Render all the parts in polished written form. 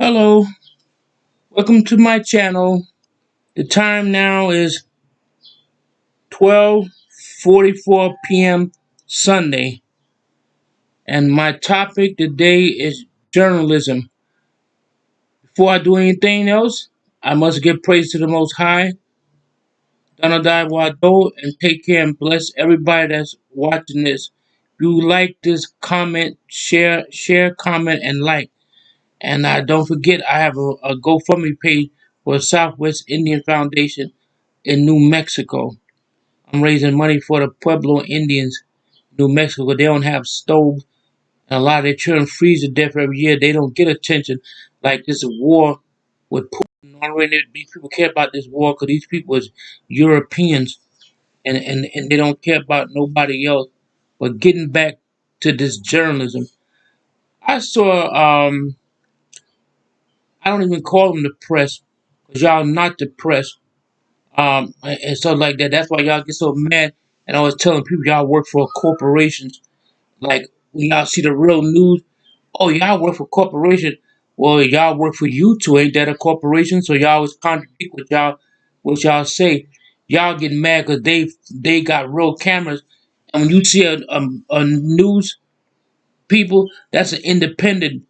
Hello, welcome to my channel. The time now is 12:44 p.m. Sunday, and my topic today is journalism. Before I do anything else, I must give praise to the Most High, Donadai Wado, and take care and bless everybody that's watching this. If you like this, comment, share, comment, and like. And don't forget, I have a GoFundMe page for Southwest Indian Foundation in New Mexico. I'm raising money for the Pueblo Indians, New Mexico. They don't have stoves, and a lot of their children freeze to death every year. They don't get attention like this war with Putin. Already, these people care about this war because these people is Europeans, and they don't care about nobody else. But getting back to this journalism, I saw I don't even call them the press because y'all not the press. And stuff like that. That's why y'all get so mad. And I was telling people y'all work for corporations. Like when y'all see the real news, oh y'all work for corporation. Well, y'all work for YouTube, ain't that a corporation? So y'all always contradict what y'all say. Y'all get mad because they got real cameras, and when you see a news people, that's an independent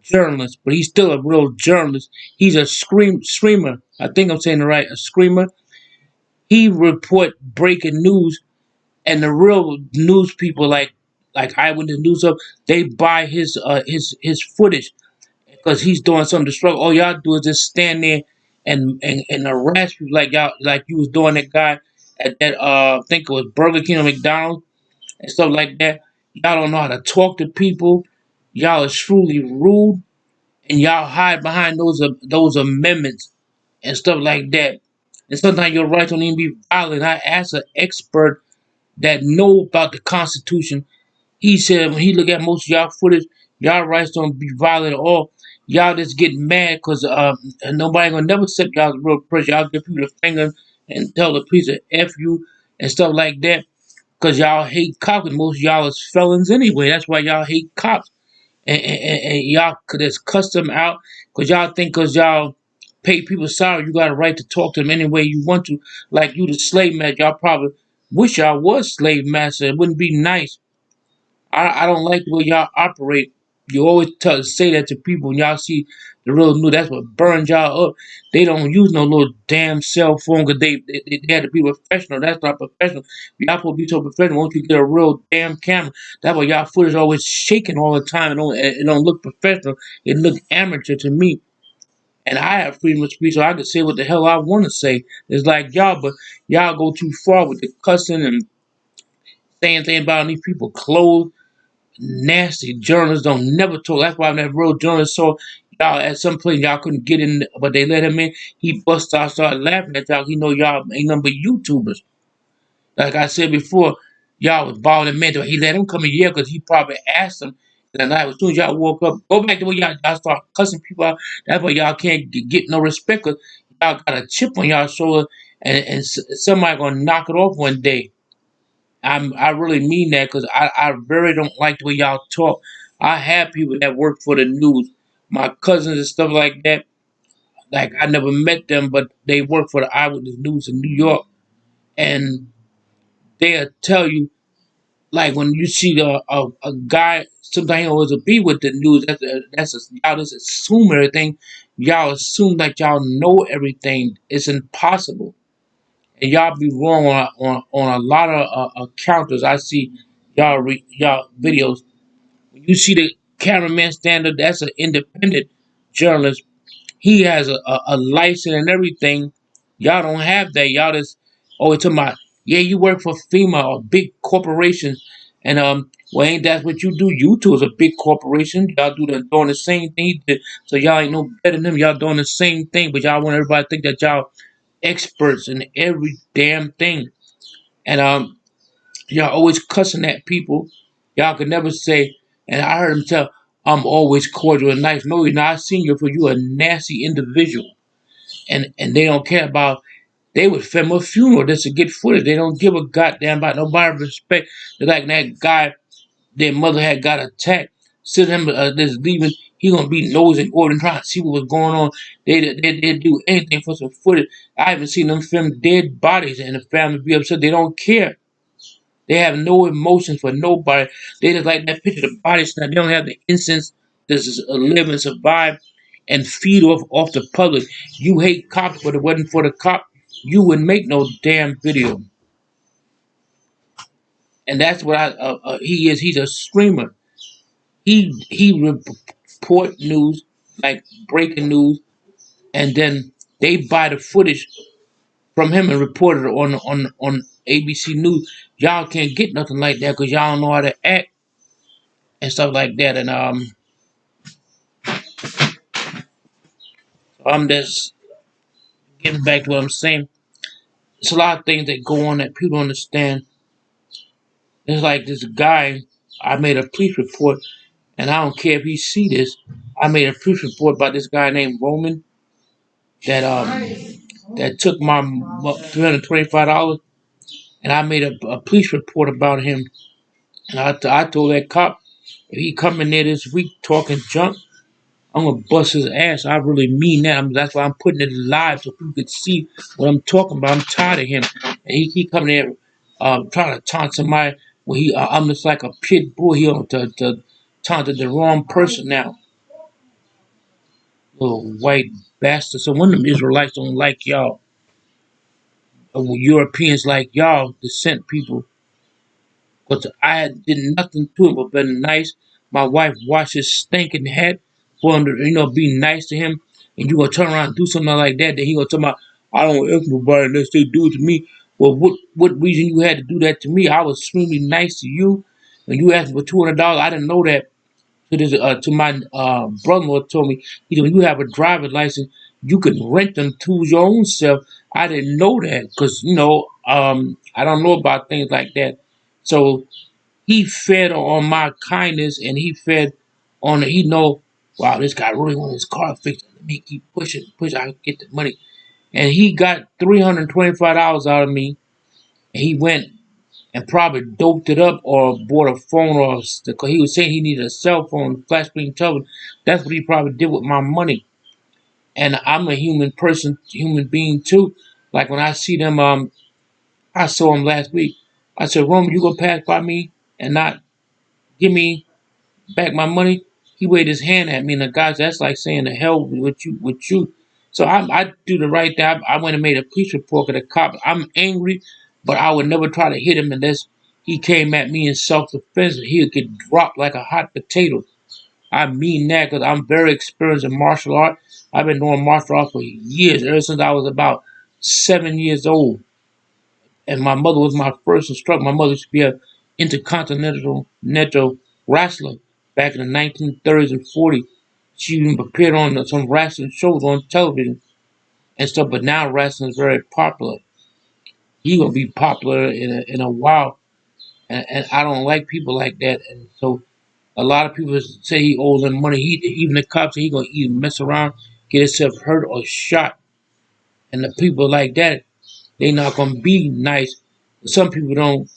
journalist, but he's still a real journalist. He's a screamer. I think I'm saying it right. A screamer. He report breaking news, and the real news people like Eyewitness News Up, they buy his footage because he's doing something to struggle. All y'all do is just stand there and harass you like you was doing that guy at that I think it was Burger King or McDonald's and stuff like that. Y'all don't know how to talk to people. Y'all is truly rude, and y'all hide behind those amendments and stuff like that. And sometimes your rights don't even be violent. I asked an expert that know about the Constitution. He said when he look at most of y'all footage, y'all rights don't be violent at all. Y'all just get mad because nobody gonna never accept y'all real pressure. Y'all give people the finger and tell the police to F you and stuff like that. Cause y'all hate cops. And most of y'all is felons anyway. That's why y'all hate cops. And y'all could just cuss them out. Cause y'all think cause y'all pay people salary, you got a right to talk to them any way you want to. Like you the slave master. Y'all probably wish y'all was slave master. It wouldn't be nice. I don't like the way y'all operate. You always say that to people when y'all see the real news. That's what burns y'all up. They don't use no little damn cell phone because they had to be professional. That's not professional. Y'all supposed to be so professional. Once you get a real damn camera, that's why y'all footage always shaking all the time. It don't look professional. It look amateur to me. And I have freedom of speech, so I can say what the hell I want to say. It's like y'all, but y'all go too far with the cussing and saying things about these people clothes. Nasty journalists don't never talk. That's why that real journalist saw y'all at some place y'all couldn't get in, but they let him in. He bust out, started laughing at y'all. He know y'all ain't nothing but YouTubers. Like I said before, y'all was bothering men. He let him come in here because he probably asked him. And night, as soon as y'all woke up, go back to where y'all start cussing people out. That's why y'all can't get no respect. 'Cause y'all got a chip on y'all shoulder, and somebody gonna knock it off one day. I really mean that because I very don't like the way y'all talk. I have people that work for the news, my cousins and stuff like that. Like I never met them, but they work for the Eyewitness News in New York, and they'll tell you like when you see a guy, sometimes he always be with the news. Y'all just assume everything. Y'all assume that y'all know everything. It's impossible, and y'all be wrong on a lot of counters. I see y'all videos. When you see the cameraman stand up, that's an independent journalist. He has a license and everything. Y'all don't have that. Y'all just always talking about, yeah, you work for FEMA or big corporations. And well, ain't that what you do? YouTube is a big corporation. Y'all doing the same thing he did. So y'all ain't no better than him. Y'all doing the same thing, but y'all want everybody to think that y'all experts in every damn thing. And y'all always cussing at people. Y'all could never say, and I heard him tell, I'm always cordial and nice. No, you're not. I seen you for you a nasty individual. And they don't care about, they would film a funeral just to get footage. They don't give a goddamn about nobody respect. They're like that guy, their mother had got attacked. sit him just leaving. He gonna be nosing, going and trying to see what was going on. They do anything for some footage. I even seen them film dead bodies and the family be upset. They don't care. They have no emotion for nobody. They just like that picture of the body snap. They don't have the instance to live and survive and feed off the public. You hate cops, but it wasn't for the cop, you wouldn't make no damn video. And that's what he is. He's a screamer. He report news like breaking news, and then they buy the footage from him and report it on ABC News. Y'all can't get nothing like that because y'all don't know how to act and stuff like that. And I'm just getting back to what I'm saying. It's a lot of things that go on that people don't understand. It's like this guy. I made a police report, and I don't care if he see this. I made a police report about this guy named Roman that that took my $325, and I made a police report about him. And I told that cop, if he come in there this week talking junk, I'm gonna bust his ass. I really mean that. That's why I'm putting it live so people can see what I'm talking about. I'm tired of him, and he coming there trying to taunt somebody. Well, I'm just like a pit bull. He on to taunted the wrong person now. Little white bastard. So one of them Israelites don't like y'all. Europeans like y'all, descent people. Because I did nothing to him but been nice. My wife washed his stinking head for him to, be nice to him. And you gonna turn around and do something like that, then he gonna tell me, I don't F nobody unless they do it to me. Well, what reason you had to do that to me? I was extremely nice to you. And you asked for $200. I didn't know that. To my brother-in-law told me, he said, when you have a driver's license, you can rent them tools your own self. I didn't know that because, I don't know about things like that. So he fed on my kindness, and he fed on he know, wow, this guy really wants his car fixed. Let me keep pushing, I can get the money. And he got $325 out of me, and he went and probably doped it up or bought a phone because he was saying he needed a cell phone, flat screen television. That's what he probably did with my money. And I'm a human person, human being too. Like when I see them, I saw him last week. I said, Roman, you gonna pass by me and not give me back my money? He waved his hand at me, and the guy said, that's like saying the hell with you. So I do the right thing. I went and made a police report to the cop. I'm angry, but I would never try to hit him unless he came at me in self-defense. He'd get dropped like a hot potato. I mean that because I'm very experienced in martial art. I've been doing martial art for years, ever since I was about 7 years old. And my mother was my first instructor. My mother used to be a intercontinental wrestler back in the 1930s and 40s. She even appeared on some wrestling shows on television and stuff. But now wrestling is very popular. He gonna be popular in a while, and I don't like people like that. And so a lot of people say he owes them money. Even the cops say he gonna either mess around, get himself hurt or shot. And the people like that, they not gonna be nice. Some people don't.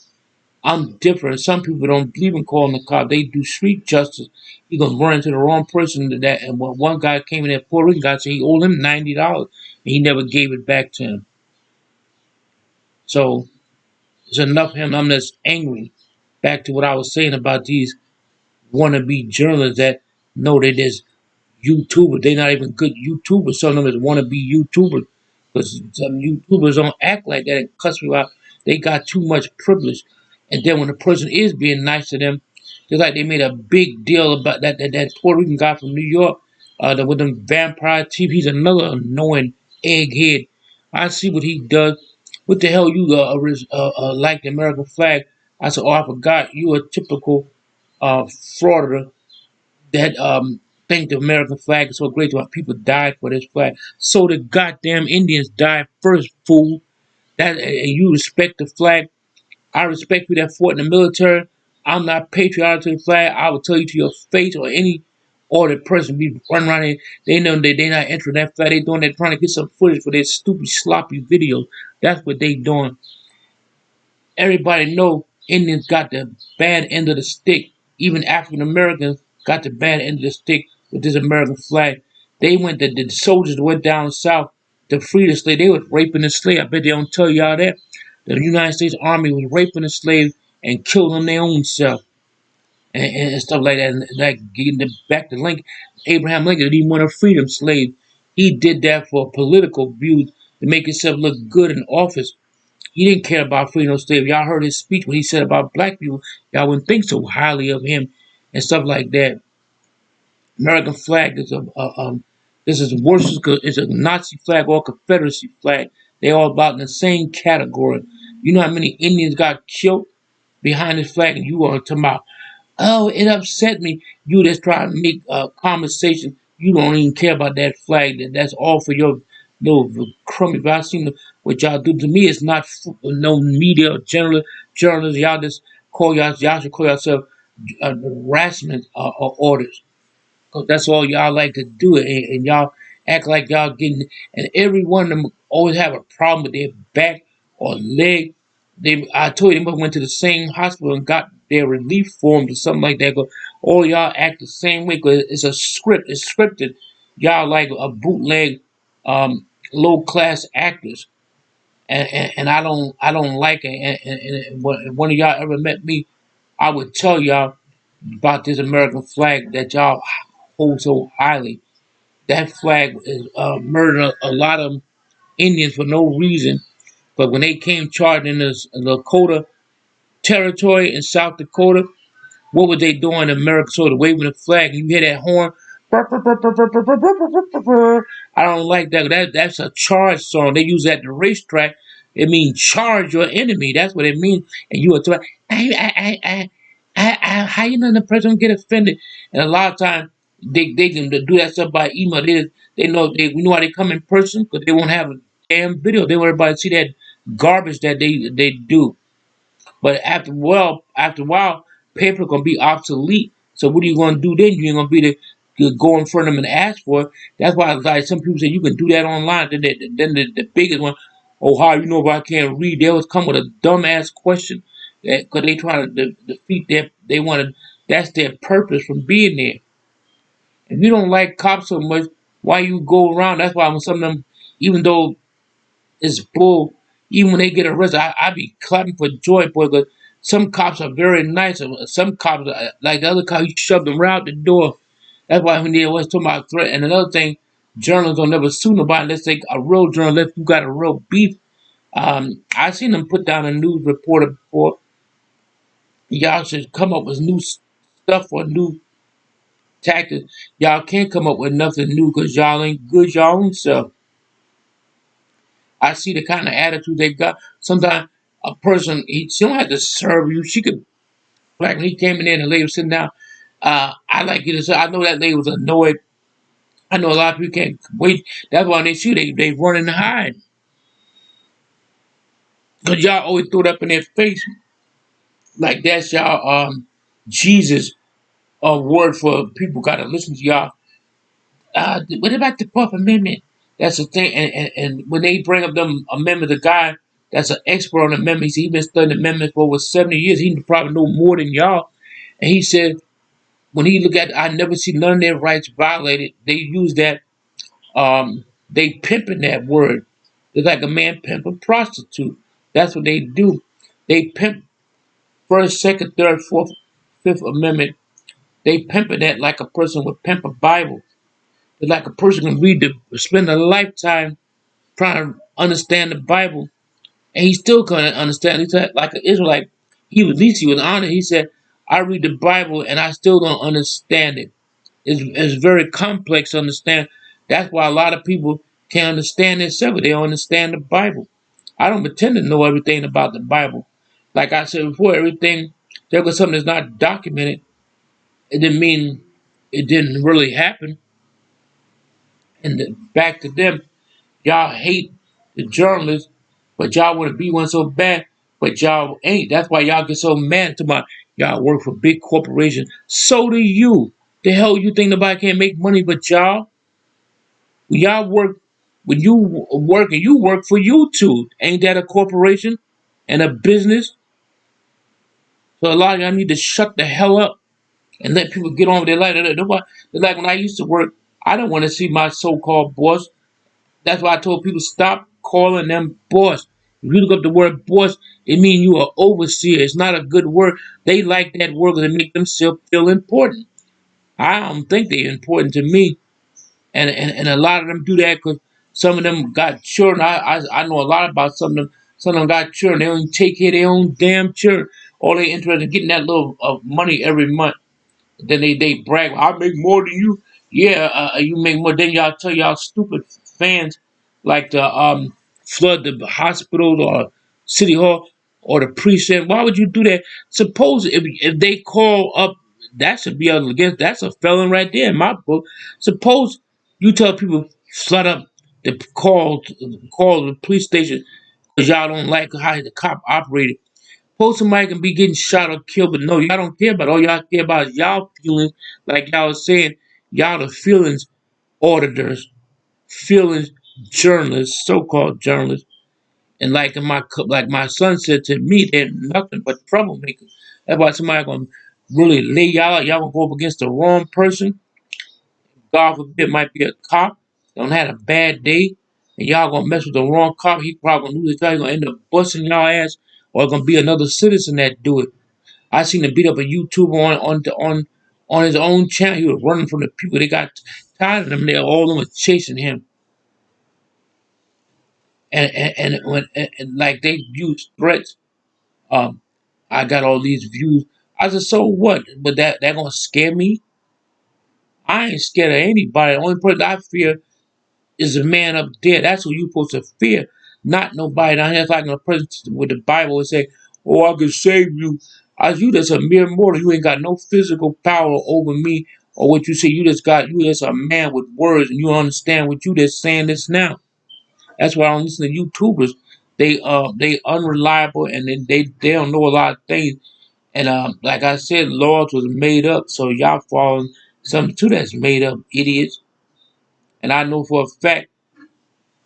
I'm different. Some people don't believe in calling the cop. They do street justice. He gonna run into the wrong person to that. And when one guy came in there, Puerto Rican guy said he owed him $90, and he never gave it back to him. So it's enough of him. I'm just angry. Back to what I was saying about these wannabe journalists that know they just YouTubers. They're not even good YouTubers. Some of them want to be YouTubers because some YouTubers don't act like that and cuss people out. They got too much privilege. And then when the person is being nice to them, just like they made a big deal about that Puerto Rican guy from New York, with them vampire teeth. He's another annoying egghead. I see what he does. What the hell you like the American flag? I said, oh, I forgot. You a typical frauder that think the American flag is so great why people died for this flag. So the goddamn Indians died first, fool. That and you respect the flag. I respect you that fought in the military. I'm not patriotic to the flag. I will tell you to your face or any ordered person be running around here. They know that they not entering that flag. They doing that trying to get some footage for their stupid sloppy videos. That's what they doing. Everybody know Indians got the bad end of the stick. Even African Americans got the bad end of the stick with this American flag. They went, the soldiers went down south to free the slave. They was raping the slave. I bet they don't tell y'all that. The United States Army was raping the slave and killing them their own self and stuff like that. And like getting back to Lincoln, Abraham Lincoln didn't want to free them slaves. He did that for political views to make himself look good in office. He didn't care about freedom of slaves. Y'all heard his speech when he said about black people. Y'all wouldn't think so highly of him and stuff like that. American flag is this is worse. It's a Nazi flag or Confederacy flag. They all about in the same category. You know how many Indians got killed behind this flag, and you are talking about, oh, it upset me. You just try to make a conversation. You don't even care about that flag. That's all for your little crummy. But I seen what y'all do to me. It's not no media or journalists. Y'all just y'all should call yourself harassment orders. 'Cause that's all y'all like to do, and y'all act like y'all getting. And every one of them always have a problem with their back or leg. I told you, they must went to the same hospital and got their relief forms or something like that. 'Cause all y'all act the same way. 'Cause it's a script. It's scripted. Y'all like a bootleg, low class actors, and I don't like it. And when one of y'all ever met me, I would tell y'all about this American flag that y'all hold so highly. That flag is murdered a lot of Indians for no reason. But when they came charging in the Lakota territory in South Dakota, what were they doing in America? Sort of waving the flag. You hear that horn? I don't like that. That's a charge song. They use that at the racetrack. It means charge your enemy. That's what it means. And you are talking, how you know the president get offended? And a lot of times they can do that stuff by email. They know we know how they come in person because they won't have a damn video. They want everybody to see that garbage that they do. But after a while, paper gonna be obsolete. So what are you gonna do then? You ain't gonna be to go in front of them and ask for it. That's why like some people say you can do that online. Then the biggest one, oh how you know if I can't read? They always come with a dumbass question because they try to defeat their. They want to. That's their purpose from being there. If you don't like cops so much, why you go around? That's why when some of them, even though it's bull. Even when they get arrested, I be clapping for joy, boy. Because some cops are very nice. And some cops, like the other cop, you shove them right out the door. That's why when they always talking about threat. And another thing, journalists don't never sue nobody unless they a real journalist who got a real beef. I seen them put down a news reporter before. Y'all should come up with new stuff or new tactics. Y'all can't come up with nothing new because y'all ain't good y'all own self. I see the kind of attitude they got. Sometimes a person, she don't have to serve you. She could, like when he came in there and the lady was sitting down, I like you to say, I know that lady was annoyed. I know a lot of people can't wait. That's why when they see you, they run and hide. Because y'all always throw it up in their face. Like that's y'all Jesus word for people got to listen to y'all. What about the Fourth Amendment? That's the thing. And when they bring up them amendment, the guy that's an expert on amendments, he's been studying amendments for over 70 years. He probably know more than y'all. And he said, when he look at, I never see none of their rights violated. They use that, they pimping that word. It's like a man pimp a prostitute. That's what they do. They pimp first, second, third, fourth, fifth amendment. They pimping that like a person would pimp a Bible. It's like a person can spend a lifetime trying to understand the Bible, and he still couldn't understand. He said, like an Israelite, at least he was honest. He said, "I read the Bible and I still don't understand it. It's very complex to understand. That's why a lot of people can't understand themselves. They don't understand the Bible. I don't pretend to know everything about the Bible. Like I said before, everything there was something that's not documented. It didn't mean it didn't really happen. And back to them, y'all hate the journalists, but y'all want to be one so bad, but y'all ain't. That's why y'all get so mad to my y'all work for big corporations. So do you. The hell you think nobody can't make money but y'all? When y'all work, when you work and you work for YouTube, ain't that a corporation and a business? So a lot of y'all need to shut the hell up and let people get on with their life. They're like when I used to work, I don't want to see my so-called boss. That's why I told people stop calling them boss. If you look up the word boss, it means you are overseer. It's not a good word. They like that word because it make themselves feel important. I don't think they're important to me, and a lot of them do that because some of them got children. I know a lot about some of them. Some of them got children. They don't even take care of their own damn children. All they interested in getting that little money every month. Then they brag, I make more than you. Yeah, you make more. Then y'all tell y'all stupid fans like the flood the hospitals or city hall or the precinct. Why would you do that? Suppose if they call up, that should be against. That's a felon right there in my book. Suppose you tell people flood up the call the police station because y'all don't like how the cop operated. Suppose somebody can be getting shot or killed, but no, y'all don't care about it. All y'all care about is y'all feelings, like y'all was saying, y'all the feelings auditors, feelings journalists, so-called journalists. And like my son said to me, they're nothing but troublemakers. That's why somebody gonna really lay y'all out. Y'all gonna go up against the wrong person. God forbid, might be a cop. Don't had a bad day, and y'all gonna mess with the wrong cop. He probably gonna lose his job. He gonna end up busting y'all ass, or it gonna be another citizen that do it. I seen him beat up a YouTuber on his own channel. He was running from the people. They got tired of him. All of them was chasing him, and like they used threats. Um, I got all these views. I said, so what? But that gonna scare me? I ain't scared of anybody. The only person I fear is the man up there. That's who you supposed to fear, not nobody down here. It's like a person with the Bible would say, "Oh, I can save you." As you just a mere mortal. You ain't got no physical power over me or what you say. You just a man with words, and you don't understand what you just saying this now. That's why I don't listen to YouTubers. They unreliable and they don't know a lot of things. And like I said, laws was made up, so y'all following something too that's made up, idiots. And I know for a fact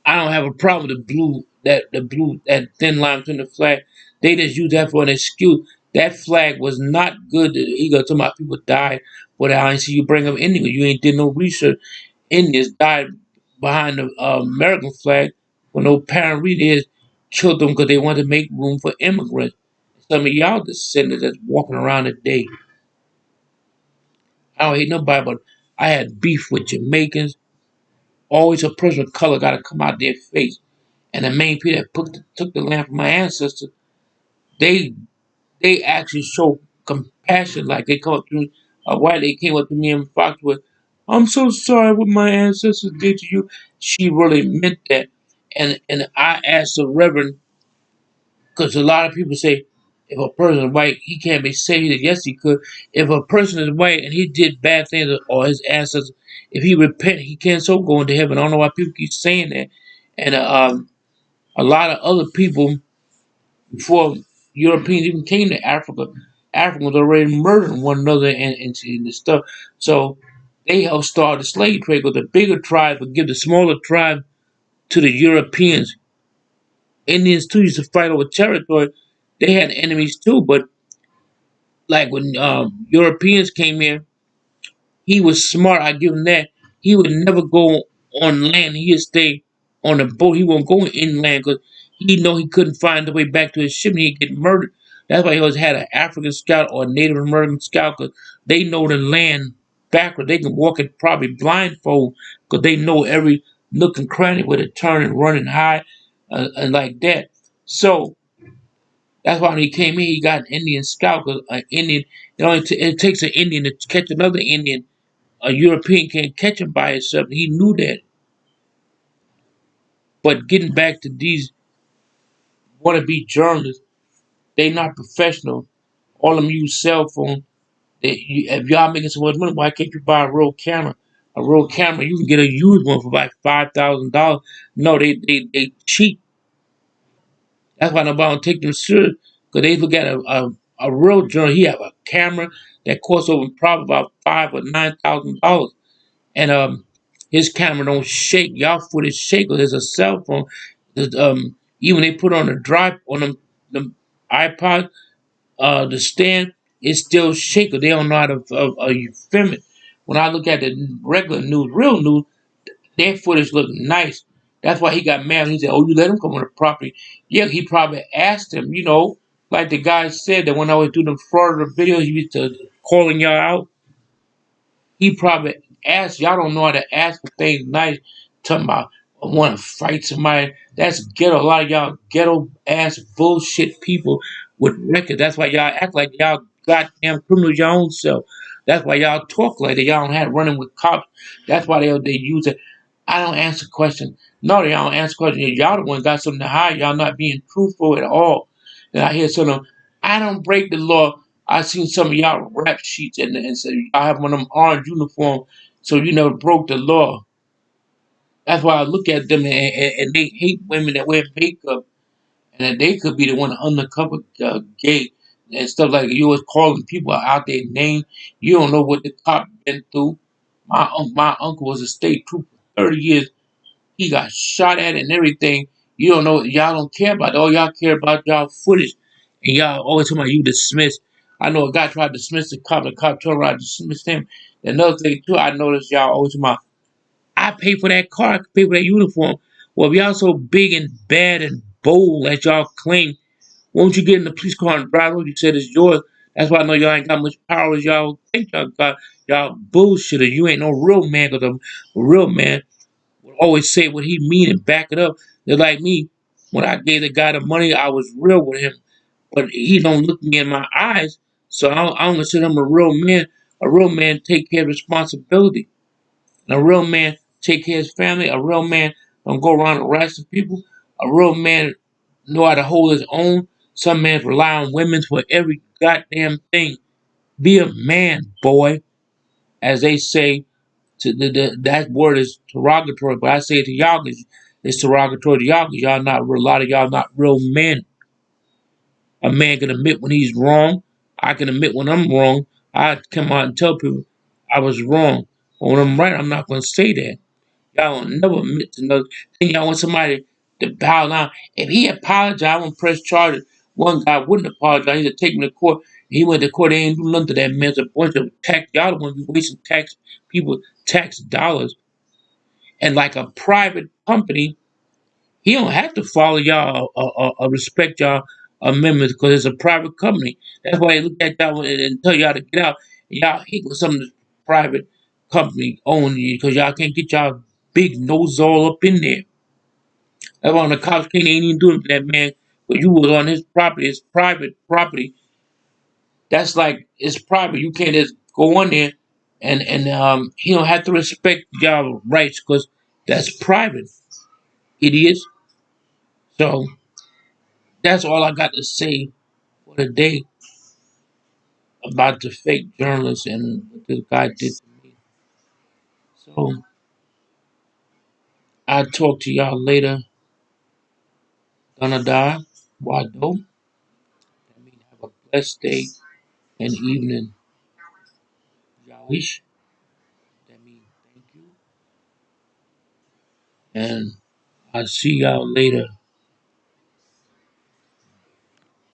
I don't have a problem with the blue that thin line between the flag. They just use that for an excuse. That flag was not good. He got to my people died for that. I ain't see you bring up Indian. You ain't did no research. Indians died behind the American flag when no parent really killed them because they wanted to make room for immigrants. Some of y'all descendants that's walking around today. I don't hate nobody, but I had beef with Jamaicans. Always a person of color got to come out their face. And the main people that took the land from my ancestors, they they actually show compassion. Like they come up to me, why they came up to me in Foxwood. I'm so sorry what my ancestors did to you. She really meant that. And I asked the Reverend, because a lot of people say if a person is white, he can't be saved. He said, yes, he could. If a person is white and he did bad things or his ancestors, if he repent, he can so go into heaven. I don't know why people keep saying that. And a lot of other people before Europeans even came to Africa, Africans already murdering one another and this stuff. So they helped start the slave trade, but the bigger tribes would give the smaller tribe to the Europeans. Indians too used to fight over territory. They had enemies too, but like when Europeans came here, he was smart. I give him that. He would never go on land. He'd stay on a boat. He won't go inland because he know he couldn't find the way back to his ship and he'd get murdered. That's why he always had an African scout or a Native American scout because they know the land backward. They can walk it probably blindfold because they know every nook and cranny where to turn and run and hide and like that. So that's why when he came in, he got an Indian scout because an Indian, it takes an Indian to catch another Indian. A European can't catch him by himself. He knew that. But getting back to these wannabe journalists, they not professional. All of them use cell phone. If y'all making so much money, why can't you buy a real camera? A real camera, you can get a used one for like $5,000. No, they cheap. That's why nobody don't take them serious. Because they look at a real journalist. He have a camera that costs over probably about $5,000 or $9,000. And his camera don't shake. Y'all footage shake. There's a cell phone. Even they put on the drive on them iPod, the stand. it's still shaky. They don't know how to film it. When I look at the regular news, real news, their footage look nice. That's why he got mad. He said, "Oh, you let him come on the property." Yeah, he probably asked him. Like the guy said that when I was doing the Florida videos, he used to calling y'all out. He probably asked. Y'all don't know how to ask for things nice. Talking about I want to fight somebody. That's ghetto. A lot of y'all ghetto ass bullshit people with records. That's why y'all act like y'all goddamn criminals your own self. That's why y'all talk like that. Y'all don't have running with cops. That's why they use it. I don't answer questions. No, they don't answer questions. Y'all the one got something to hide. Y'all not being truthful at all. And I hear some of them. I don't break the law. I seen some of y'all rap sheets and said y'all have one of them orange uniform, so you never broke the law. That's why I look at them and they hate women that wear makeup, and that they could be the one undercover gay and stuff like that. You was calling people out their name. You don't know what the cop been through. My uncle was a state trooper, 30 years. He got shot at and everything. You don't know. Y'all don't care about it. All y'all care about y'all footage, and y'all always talking about you dismissed. I know a guy tried to dismiss the cop. The cop turned around and dismissed him. Another thing too, I noticed y'all always talking about. I pay for that car. I pay for that uniform. Well, if y'all so big and bad and bold as y'all claim, won't you get in the police car and drive over? You said it's yours. That's why I know y'all ain't got much power as y'all think y'all got. Y'all bullshitter. You ain't no real man. Cause a real man would always say what he mean and back it up. They're like me. When I gave the guy the money, I was real with him, but he don't look me in my eyes. So I don't consider him a real man. A real man take care of responsibility. And a real man take care of his family. A real man don't go around harassing people. A real man know how to hold his own. Some men rely on women for every goddamn thing. Be a man, boy, as they say. That word is derogatory, but I say it to y'all 'cause it's derogatory to y'all because y'all not a lot of y'all not real men. A man can admit when he's wrong. I can admit when I'm wrong. I come out and tell people I was wrong. But when I'm right, I'm not going to say that. Y'all don't never admit to nothing. Then y'all want somebody to bow down. If he apologized, I wouldn't press charges. One guy wouldn't apologize. He'd take me to court. He went to court. They ain't do nothing to that man. It's a bunch of tax. Y'all the one be wasting people tax dollars. And like a private company, he don't have to follow y'all or respect y'all amendments because it's a private company. That's why they look at y'all and tell y'all to get out. Y'all hate when some of the private company own you because y'all can't get y'all big nose all up in there. That's why the cops can't ain't even doing to that man. But you was on his property, it's private property. That's like it's private. You can't just go on there and he don't have to respect y'all rights because that's private, idiots. So that's all I got to say for the day about the fake journalists and what this guy did to me. So I'll talk to y'all later. Gonna die. Wado. That means have a blessed day and evening. Yawish. That means thank you. And I'll see y'all later.